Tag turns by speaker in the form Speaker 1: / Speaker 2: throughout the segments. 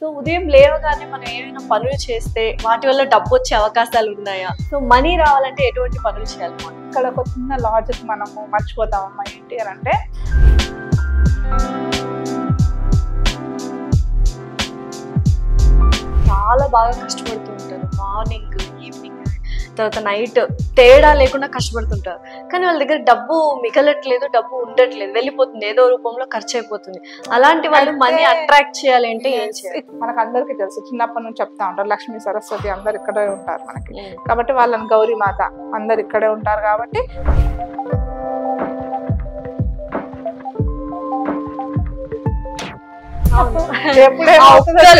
Speaker 1: So ఉదయం లేవగానే మనం ఏమైనా పనులు చేస్తే వాటి వల్ల డబ్బు వచ్చే అవకాశాలు ఉన్నాయా? సో మనీ రావాలంటే ఎటువంటి పనులు చేయాలి?
Speaker 2: ఇక్కడ ఒక చిన్న లాజిక్ మనము మర్చిపోతామమ్మా. ఏంటి అని అంటే
Speaker 1: చాలా బాగా కష్టపడుతూ ఉంటారు. మార్నింగ్, ఈవినింగ్, తర్వాత నైట్ తేడా లేకుండా కష్టపడుతుంటారు. కానీ వాళ్ళ దగ్గర డబ్బు మిగలట్లేదు, డబ్బు ఉండట్లేదు, వెళ్ళిపోతుంది, ఏదో రూపంలో ఖర్చు అయిపోతుంది. అలాంటి వాళ్ళు మనీ అట్రాక్ట్ చేయాలి అంటే ఏం చేయాలి?
Speaker 2: మనకు అందరికీ తెలుసు, చిన్నప్పటి నుంచి చెప్తా ఉంటారు, లక్ష్మీ సరస్వతి అందరు ఇక్కడే ఉంటారు మనకి. కాబట్టి వాళ్ళని గౌరీ మాత అందరు ఇక్కడే ఉంటారు. కాబట్టి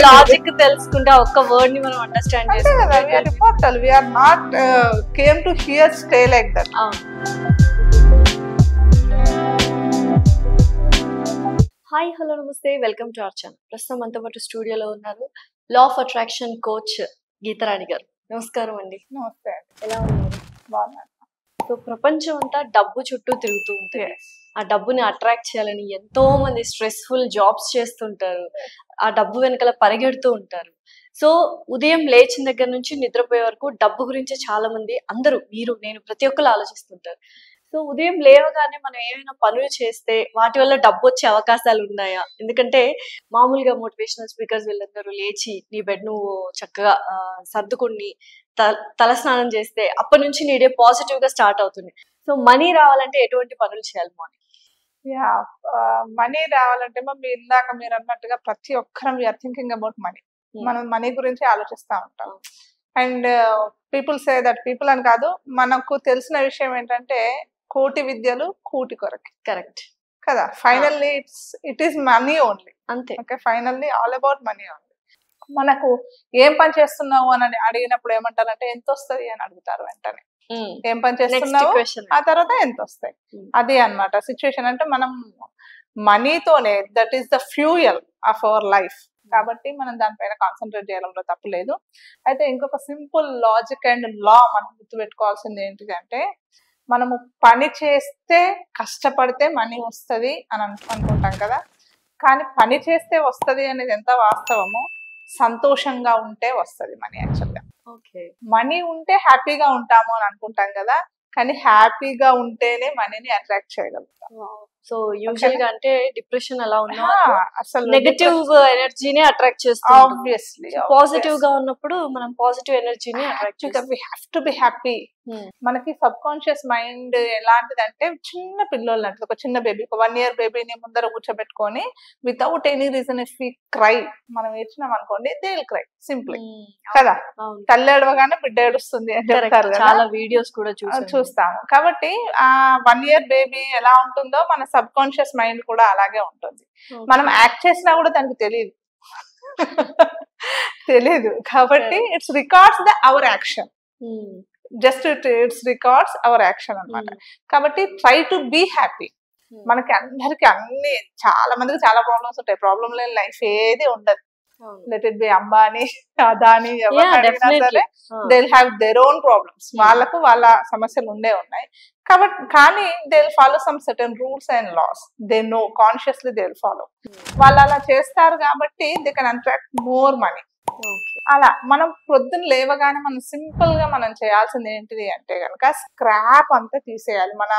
Speaker 1: లాజిక్ తెలుసుకుంటే ఒక్క వర్డ్ ని మనం అండర్స్టాండ్ చేస్తాం.
Speaker 2: we are not came to here stay like that.
Speaker 1: Hi, hello, నమస్తే, వెల్కమ్ టు అవర్ ఛానల్. ప్రస్తుతం మనతో పాటు స్టూడియోలో ఉన్నారు law of attraction coach Geetha Rani గారు. నమస్కారం అండి.
Speaker 2: నమస్తే.
Speaker 1: ఎలా ఉన్నారు?
Speaker 2: బాగున్నాను.
Speaker 1: సో ప్రపంచం అంతా డబ్బు చుట్టూ తిరుగుతూ ఉంటుంది. ఆ డబ్బుని అట్రాక్ట్ చేయాలని ఎంతో మంది స్ట్రెస్ఫుల్ జాబ్స్ చేస్తుంటారు, ఆ డబ్బు వెనకాల పరిగెడుతూ ఉంటారు. సో ఉదయం లేచిన దగ్గర నుంచి నిద్రపోయే వరకు డబ్బు గురించి చాలా మంది, అందరూ, మీరు, నేను, ప్రతి ఒక్కరు ఆలోచిస్తుంటారు. సో ఉదయం లేవగానే మనం ఏమైనా పనులు చేస్తే వాటి వల్ల డబ్బు వచ్చే అవకాశాలు ఉన్నాయా? ఎందుకంటే మామూలుగా మోటివేషనల్ స్పీకర్స్ వీళ్ళందరూ లేచి నీ బెడ్ నువ్వు చక్కగా సర్దుకుని తలస్నానం చేస్తే అప్పటి నుంచి నీ డే పాజిటివ్ గా స్టార్ట్ అవుతుంది. సో మనీ రావాలంటే ఎటువంటి పనులు చేయాలి?
Speaker 2: మనీ రావాలంటే మీరు ఇందాక మీరు అన్నట్టుగా ప్రతి ఒక్కరం వీఆర్ థింకింగ్ అబౌట్ మనీ. మనం మనీ గురించి ఆలోచిస్తూ ఉంటాం. And people say that, people అని కాదు, మనకు తెలిసిన విషయం ఏంటంటే కోటి విద్యలు కూటి కొరకి.
Speaker 1: కరెక్ట్
Speaker 2: కదా. Finally it is money only.
Speaker 1: అంతే.
Speaker 2: Okay, finally all about money only. మనకు ఏం పని చేస్తున్నావు అని అడిగినప్పుడు ఏమంటారంటే ఎంత వస్తుంది అని అడుగుతారు వెంటనే. ఏం పని చేస్తున్నావు, ఆ తర్వాత ఎంత వస్తాయి, అదే అన్నమాట సిచ్యువేషన్. అంటే మనం మనీతోనే, that is the fuel of our life. కాబట్టి మనం దానిపైన కాన్సన్ట్రేట్ చేయడంలో తప్పులేదు. అయితే ఇంకొక సింపుల్ లాజిక్ అండ్ లా మనం గుర్తుపెట్టుకోవాల్సింది ఏంటిదంటే, మనము పని చేస్తే కష్టపడితే మనీ వస్తుంది అని అనుకుంటాం కదా. కానీ పని చేస్తే వస్తుంది అనేది ఎంత వాస్తవమో, సంతోషంగా ఉంటే వస్తుంది మనీ. యాక్చువల్గా మనీ ఉంటే హ్యాపీగా ఉంటాము అని అనుకుంటాం కదా, కానీ హ్యాపీగా ఉంటేనే మనీని అట్రాక్ట్ చేయగలుగుతాం.
Speaker 1: సో యూజువల్ గా అంటే డిప్రెషన్ అలా ఉన్నా
Speaker 2: అసలు
Speaker 1: నెగటివ్ ఎనర్జీని అట్రాక్ట్ చేస్తాం.
Speaker 2: ఆబ్వియస్లీ
Speaker 1: పాజిటివ్ గా ఉన్నప్పుడు మనం పాజిటివ్ ఎనర్జీని అట్రాక్ట్ చేస్తాం.
Speaker 2: We have to be happy. మనకి సబ్ కాన్షియస్ మైండ్ ఎలాంటిదంటే, చిన్న పిల్లలు అంటే ఒక చిన్న బేబీ, ఒక 1 year బేబీని ముందర కూర్చోబెట్టుకొని without any reason if we cry, మనం ఏడ్చినాం అనుకోండి, దే విల్ క్రై సింప్లీ కదా. తల్లి ఏడవగానే బిడ్డ ఏడుస్తుంది అని చెప్తారు.
Speaker 1: చాలా వీడియోస్ కూడా
Speaker 2: చూస్తాము. కాబట్టి ఆ 1 year బేబీ ఎలా ఉంటుందో మన సబ్ కాన్షియస్ మైండ్ కూడా అలాగే ఉంటుంది. మనం యాక్ట్ చేసినా కూడా దానికి తెలియదు. కాబట్టి it's records hour action. Just it's records hour action అన్నమాట. కాబట్టి ట్రై టు బీ హ్యాపీ. మనకి అందరికి అన్ని, చాలా మందికి చాలా ప్రాబ్లమ్స్ ఉంటాయి. ప్రాబ్లం లేని లైఫ్ ఏది ఉండదు. Let it be Ambani, Adani, ఎవరైనా సరే they will have their own problems. వాళ్ళకు వాళ్ళ సమస్యలు ఉన్నాయి. కాబట్టి కానీ they will follow some certain rules and laws. They know consciously they will follow. వాళ్ళు అలా చేస్తారు కాబట్టి they can attract more money. అలా మనం పొద్దున్న లేవగానే మనం సింపుల్ గా మనం చేయాల్సింది ఏంటిది అంటే కనుక, స్క్రాప్ అంతా తీసేయాలి. మన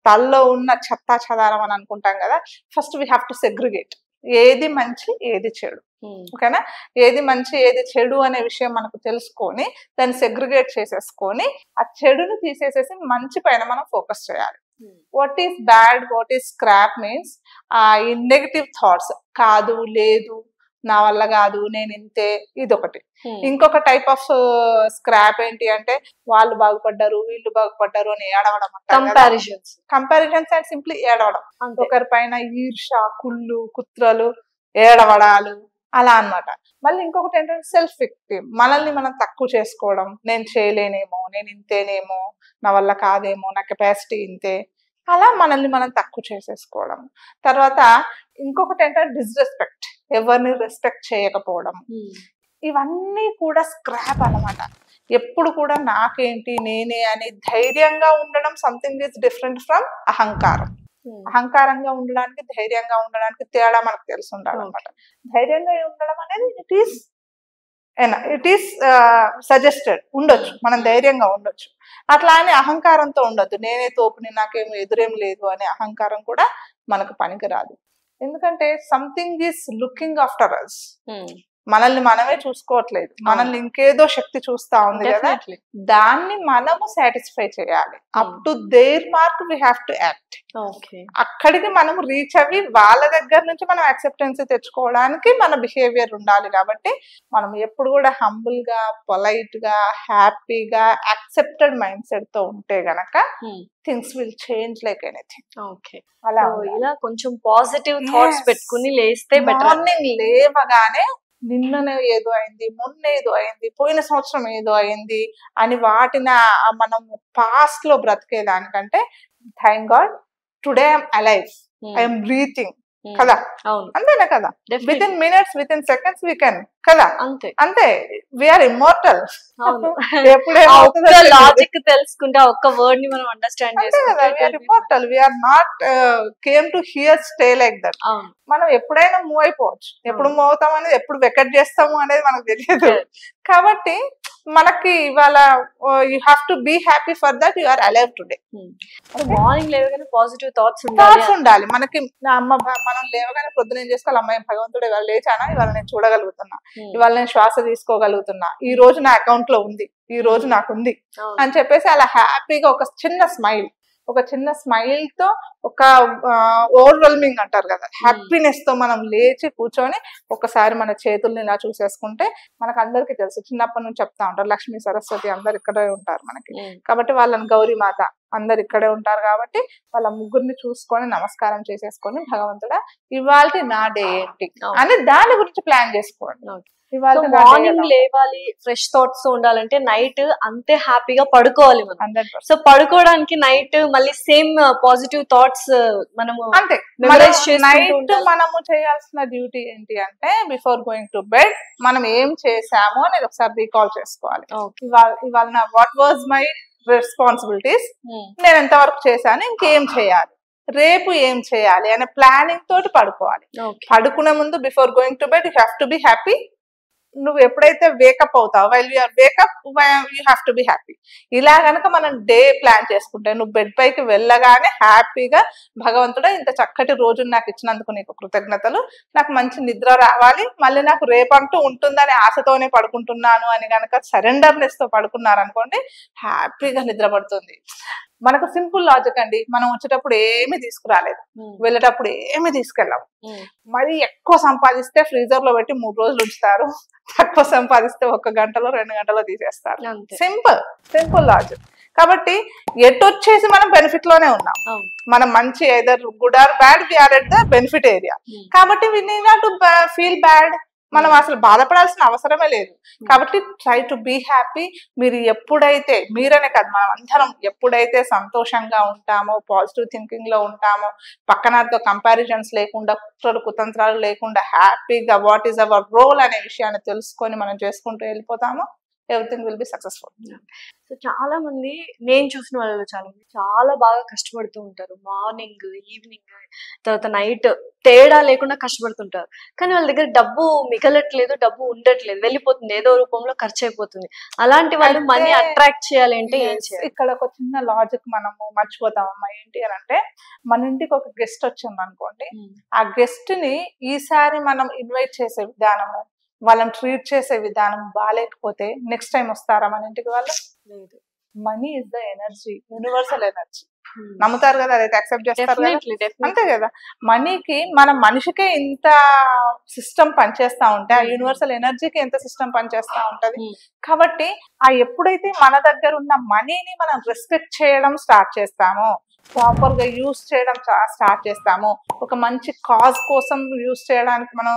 Speaker 2: తల్లో ఉన్న చెత్తా చెదారం అని అనుకుంటాం కదా. First we have to segregate, ఏది మంచి ఏది చెడు. ఓకేనా. ఏది మంచి ఏది చెడు అనే విషయం మనకు తెలుసుకొని దాన్ని సెగ్రిగేట్ చేసేసుకొని ఆ చెడుని తీసేసేసి మంచి పైన మనం ఫోకస్ చేయాలి. What is bad, what is scrap means ఈ నెగటివ్ థాట్స్, కాదు, లేదు, నా వల్ల కాదు, నేను ఇంతే, ఇదొకటి. ఇంకొక టైప్ ఆఫ్ స్క్రాప్ ఏంటి అంటే, వాళ్ళు బాగుపడ్డారు, వీళ్ళు బాగుపడ్డారు అని ఏడవడం. కంపారిజన్స్ అండ్ సింప్లీ ఏడవడం. ఒకరి పైన ఈర్ష, కుళ్ళు, కుత్రలు, ఏడవడాలు, అలా అన్నమాట. మళ్ళీ ఇంకొకటి ఏంటంటే సెల్ఫ్ విక్టిమ్. మనల్ని మనం తక్కువ చేసుకోవడం. నేను చేయలేనేమో, నేను ఇంతేనేమో, నా వల్ల కాదేమో, నా కెపాసిటీ ఇంతే, అలా మనల్ని మనం తక్కువ చేసేసుకోవడం. తర్వాత ఇంకొకటి ఏంటంటే డిస్రెస్పెక్ట్, ఎవరిని రెస్పెక్ట్ చేయకపోవడం. ఇవన్నీ కూడా స్క్రాప్ అన్నమాట. ఎప్పుడు కూడా నాకేంటి, నేనే అని ధైర్యంగా ఉండడం సంథింగ్ ఈజ్ డిఫరెంట్ ఫ్రమ్ అహంకారం. అహంకారంగా ఉండడానికి ధైర్యంగా ఉండడానికి తేడా మనకు తెలిసి ఉండాలన్నమాట. ధైర్యంగా ఉండడం అనేది ఇట్ ఈస్ సజెస్టెడ్ ఉండొచ్చు, మనం ధైర్యంగా ఉండొచ్చు. అట్లా అని అహంకారంతో ఉండొద్దు, నేనే తోపుని నాకేమి ఎదురేం లేదు అనే అహంకారం కూడా మనకు పనికిరాదు. ఎందుకంటే something is looking after us. మనల్ని మనమే చూసుకోవట్లేదు, మనల్ని ఇంకేదో శక్తి చూస్తా ఉంది కదా, దాన్ని మనము సాటిస్ఫై చేయాలి. Up to their mark we have to act. అక్కడికి మనం రీచ్ అవి వాళ్ళ దగ్గర నుంచి మనం యాక్సెప్టెన్స్ తెచ్చుకోవడానికి మన బిహేవియర్ ఉండాలి. కాబట్టి మనం ఎప్పుడు కూడా హంబుల్ గా, పొలైట్ గా, హ్యాపీగా, యాక్సెప్టెడ్ మైండ్ సెట్ తో ఉంటే గనక things will change like anything. అలా
Speaker 1: ఇలా కొంచెం పాజిటివ్ థాట్స్ పెట్టుకుని లేస్తే బెటర్.
Speaker 2: మార్నింగ్ లేవగానే నిన్ననే ఏదో అయింది, మొన్న ఏదో అయింది, పోయిన సంవత్సరం ఏదో అయింది అని వాటిని మనం పాస్ట్ లో బ్రతికేదానికంటే thank God today I'm alive, I'm breathing కదా, అంతేనా కదా, within minutes, within seconds we can కదా, అంతే. We are immortal.
Speaker 1: లాజిక్ తెలుసుకుంటే ఒక్క వర్డ్ ని మనం అండర్స్టాండ్ చేసుకుంటే
Speaker 2: we are immortal, we are not came to here stay like that. మనం ఎప్పుడైనా మూవ్ అయిపోవచ్చు, ఎప్పుడు మూవ్ అవుతాం అనేది, ఎప్పుడు వెకెట్ చేస్తాము అనేది మనకు తెలియదు. కాబట్టి మనకి ఇవాళ you have to be happy for that you are alive today.
Speaker 1: Morning లేవగానే పాజిటివ్ థాట్స్
Speaker 2: ఉండాలి మనకి. మనం లేవగానే పొద్దున ఏం చేసుకోవాలి, అమ్మాయి భగవంతుడు ఇవాళ లేచానా, ఇవాళ నేను చూడగలుగుతున్నా, ఇవాళ నేను శ్వాస తీసుకోగలుగుతున్నా, ఈ రోజు నా అకౌంట్ లో ఉంది, ఈ రోజు నాకుంది అని చెప్పేసి అలా హ్యాపీగా ఒక చిన్న స్మైల్ తో, ఒక ఓవర్వెల్మింగ్ అంటారు కదా, హ్యాపీనెస్ తో మనం లేచి కూర్చొని ఒకసారి మన చేతుల్ని ఇలా చూసేసుకుంటే, మనకు అందరికీ తెలుసు, చిన్నప్పటి నుంచి చెప్తా ఉంటారు, లక్ష్మీ సరస్వతి అందరు ఇక్కడే ఉంటారు మనకి, కాబట్టి వాళ్ళని గౌరీ మాత అందరు ఇక్కడే ఉంటారు. కాబట్టి వాళ్ళ ముగ్గురిని చూసుకొని నమస్కారం చేసేసుకొని, భగవంతుడా ఇవాళ నా డే ఏంటి అని దాని గురించి ప్లాన్ చేసుకోండి.
Speaker 1: మార్నింగ్ లేవాలి ఫ్రెష్ థాట్స్ తో ఉండాలంటే నైట్ అంతే హ్యాపీగా పడుకోవాలి మనం. సో పడుకోవడానికి నైట్ మళ్ళీ సేమ్ పాజిటివ్ థాట్స్ మనము
Speaker 2: అంతే. నైట్ మనము చేయాల్సిన డ్యూటీ ఏంటి అంటే, బిఫోర్ గోయింగ్ టు బెడ్ మనం ఏం చేసాము అనేది ఒకసారి రీకాల్ చేసుకోవాలి. ఇవాళ వాట్ వాజ్ మై రెస్పాన్సిబిలిటీస్, నేను ఎంతవరకు చేశాను, ఇంకేం చేయాలి, రేపు ఏం చేయాలి అనే ప్లానింగ్ తోటి పడుకోవాలి. పడుకునే ముందు before going to bed you have to be happy. నువ్వు ఎప్పుడైతే వేకప్ అవుతావు, while you are wake up you have to be happy. ఇలా కనుక మనం డే ప్లాన్ చేసుకుంటే, నువ్వు బెడ్ పైకి వెళ్ళగానే హ్యాపీగా, భగవంతుడా ఇంత చక్కటి రోజును నాకు ఇచ్చినందుకు నీకు కృతజ్ఞతలు, నాకు మంచి నిద్ర రావాలి, మళ్ళీ నాకు రేపంటూ ఉంటుందని ఆశతోనే పడుకుంటున్నాను అని కనుక సరెండర్నెస్ తో పడుకున్నారనుకోండి, హ్యాపీగా నిద్ర పడుతుంది. మనకు సింపుల్ లాజిక్ అండి, మనం వచ్చేటప్పుడు ఏమి తీసుకురాలేదు, వెళ్ళేటప్పుడు ఏమి తీసుకెళ్ళాము. మరి ఎక్కువ సంపాదిస్తే ఫ్రీజర్ లో పెట్టి 3 రోజులు ఉంచుతారు, తక్కువ సంపాదిస్తే 1 గంటలో 2 గంటలో తీసేస్తారు. Simple logic. కాబట్టి ఎటు వచ్చేసి మనం బెనిఫిట్ లోనే ఉన్నాం. మనం మంచి either good or bad, we are at the benefit area. కాబట్టి we need not to feel bad. మనం అసలు బాధపడాల్సిన అవసరమే లేదు. కాబట్టి ట్రై టు బీ హ్యాపీ. మీరు ఎప్పుడైతే, మీరనే కాదు మనం అందరం ఎప్పుడైతే సంతోషంగా ఉంటామో, పాజిటివ్ థింకింగ్ లో ఉంటామో, పక్కనతో కంపారిజన్స్ లేకుండా, కుతంత్రాలు లేకుండా హ్యాపీగా వాట్ ఈస్ అవర్ రోల్ అనే విషయాన్ని తెలుసుకొని మనం చేసుకుంటూ వెళ్ళిపోతామో, everything will be successful.
Speaker 1: So చాలా మంది, నేను చూసిన వాళ్ళు చాలా బాగా కష్టపడుతూ ఉంటారు. మార్నింగ్, ఈవినింగ్, తర్వాత నైట్ తేడా లేకుండా కష్టపడుతుంటారు. కానీ వాళ్ళ దగ్గర డబ్బు మిగలట్లేదు, డబ్బు ఉండట్లేదు, వెళ్ళిపోతుంది, ఏదో రూపంలో ఖర్చు అయిపోతుంది. అలాంటి వాళ్ళు మనీ అట్రాక్ట్ చేయాలి అంటే ఏం చేయాలి?
Speaker 2: ఇక్కడ ఒక చిన్న లాజిక్ మనము మర్చిపోతామమ్మా. ఏంటి అని అంటే, మన ఇంటికి ఒక గెస్ట్ వచ్చింది అనుకోండి, ఆ గెస్ట్ ని ఈసారి మనం ఇన్వైట్ చేసే విధానము, వాళ్ళని ట్రీట్ చేసే విధానం బాగాలేకపోతే నెక్స్ట్ టైం వస్తారా మన ఇంటికి వాళ్ళు? లేదు. Money is the energy, universal energy. నమ్ముతారు కదా, అదైతే యాక్సెప్ట్ చేస్తారు కదా, అంతే కదా. మనీకి, మన మనిషికే ఇంత సిస్టమ్ పనిచేస్తా ఉంటే, ఆ యూనివర్సల్ ఎనర్జీకి ఎంత సిస్టమ్ పనిచేస్తా ఉంటది. కాబట్టి ఆ ఎప్పుడైతే మన దగ్గర ఉన్న మనీని మనం రెస్పెక్ట్ చేయడం స్టార్ట్ చేస్తామో, ప్రాపర్ గా యూజ్ చేయడం స్టార్ట్ చేస్తాము, ఒక మంచి కాజ్ కోసం యూజ్ చేయడానికి మనం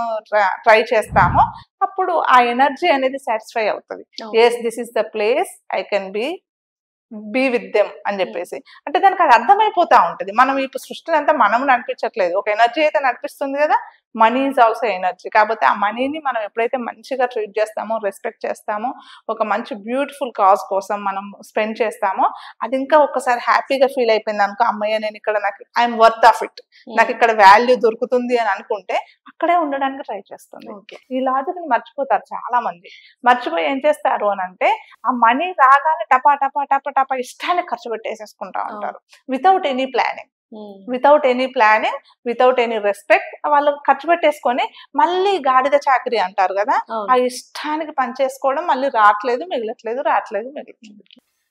Speaker 2: ట్రై చేస్తాము, అప్పుడు ఆ ఎనర్జీ అనేది సాటిస్ఫై అవుతుంది. Yes, this is the place I can be with them అని చెప్పేసి. అంటే దానికి అది అర్థమైపోతా ఉంటది. మనం ఇప్పుడు సృష్టిని అంతా మనము నడిపించట్లేదు, ఒక ఎనర్జీ అయితే నడిపిస్తుంది కదా, మనీ ఈజ్ ఆల్సో ఎనర్జీ. కాకపోతే ఆ మనీని మనం ఎప్పుడైతే మంచిగా ట్రీట్ చేస్తామో, రెస్పెక్ట్ చేస్తామో, ఒక మంచి బ్యూటిఫుల్ కాజ్ కోసం మనం స్పెండ్ చేస్తామో, అది ఇంకా ఒక్కసారి హ్యాపీగా ఫీల్ అయిపోయింది అనుకో, అమ్మయ్య నేను ఇక్కడ నాకు ఐఎమ్ వర్త్ ఆఫ్ ఇట్, నాకు ఇక్కడ వాల్యూ దొరుకుతుంది అని అనుకుంటే అక్కడే ఉండడానికి ట్రై చేస్తుంది. ఈ లాజిక్ ని మర్చిపోతారు చాలా మంది. మర్చిపోయి ఏం చేస్తారు అని అంటే, ఆ మనీ రాగానే టపా టపా టపా టపా ఇష్టాన్ని ఖర్చు పెట్టేసేసుకుంటా ఉంటారు without any planning. Without any respect వాళ్ళు ఖర్చు పెట్టేసుకొని మళ్ళీ గాడిద చాకరీ అంటారు కదా, ఆ ఇష్టానికి పనిచేసుకోవడం, మళ్ళీ రావట్లేదు మిగలట్లేదు,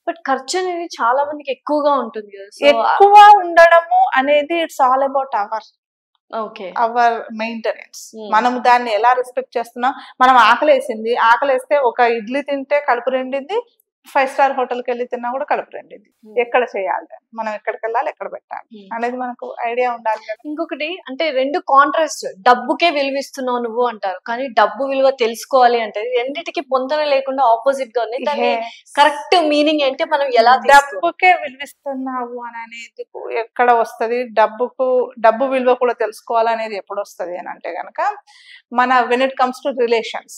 Speaker 1: బట్ ఖర్చు అనేది చాలా మందికి ఎక్కువగా ఉంటుంది కదా.
Speaker 2: ఎక్కువ ఉండడము అనేది it's all about our maintenance. మనం దాన్ని ఎలా రెస్పెక్ట్ చేస్తున్నాం. మనం ఆకలేస్తే ఒక ఇడ్లీ తింటే కడుపు రెండింది, 5 స్టార్ హోటల్కి వెళ్ళి తిన్నా కూడా కడుపు రెండింది. ఎక్కడ చేయాలి, మనం ఎక్కడికి వెళ్ళాలి, ఎక్కడ పెట్టాలి అనేది మనకు ఐడియా ఉండాలి కదా.
Speaker 1: ఇంకొకటి అంటే 2 కాంట్రాస్ట్, డబ్బుకే విలువిస్తున్నావు నువ్వు అంటారు, కానీ డబ్బు విలువ తెలుసుకోవాలి అంటే రెండిటికి పొందన లేకుండా ఆపోజిట్ గా ఉంది. కరెక్ట్ మీనింగ్ ఏంటి, మనం ఎలా
Speaker 2: డబ్బుకే విలువిస్తున్నావు అని అనేది ఎక్కడ వస్తుంది, డబ్బు విలువ కూడా తెలుసుకోవాలనేది ఎప్పుడు వస్తుంది అని అంటే గనక, మన when it comes to relations,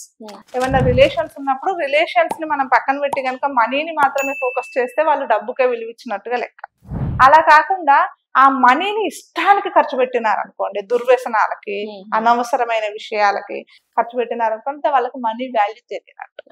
Speaker 2: ఏమన్నా రిలేషన్స్ ఉన్నప్పుడు రిలేషన్స్ ని మనం పక్కన పెట్టి కనుక మనీని మాత్రమే ఫోకస్ చేస్తే వాళ్ళు డబ్బుకే విలువిచ్చినట్టుగా లెక్క. అలా కాకుండా ఆ మనీని ఇష్టానికి ఖర్చు పెట్టినారనుకోండి, దుర్వ్యసనాలకి, అనవసరమైన విషయాలకి ఖర్చు పెట్టినారనుకుంటే వాళ్ళకి మనీ వాల్యూ తెలియనట్టు.